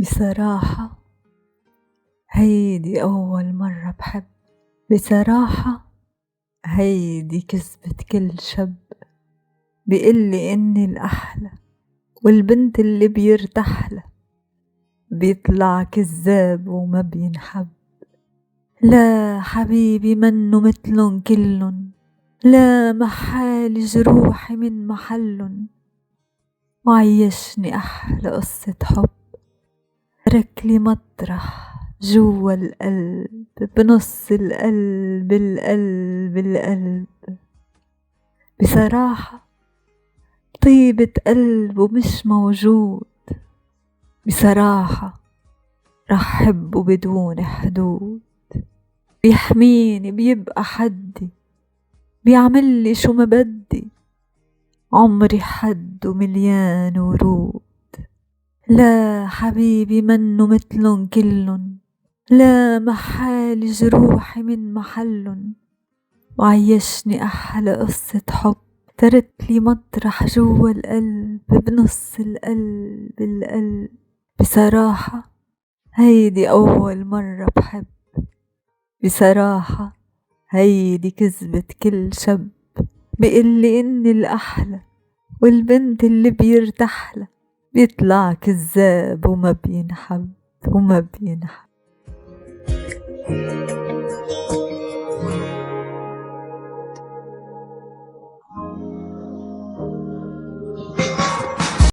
بصراحة هيدي أول مرة بحب. بصراحة هيدي كذبة كل شب بيقلي إني الأحلى، والبنت اللي بيرتاحلها بيطلع كذاب وما بينحب. لا حبيبي منو متلن كلن، لا محال جروحي من محلن، وعيشني أحلى قصة حب. تركلي مطرح جوا القلب، بنص القلب القلب القلب. بصراحة طيبة قلبه مش موجود. بصراحة رح حبه بدون حدود. بيحميني بيبقى حدي، بيعملي شو ما بدي، عمري حد ومليان ورود. لا حبيبي منو متلن كلن، لا محال جروحي من محلن، وعيشني أحلى قصة حب. تركلي مطرح جوا القلب، بنص القلب القلب. بصراحة هيدي أول مرة بحب. بصراحة هيدي كذبة كل شب بيقلي إني الأحلى، والبنت اللي بيرتاحلها بيطلع كذاب وما بينحب وما بينحب.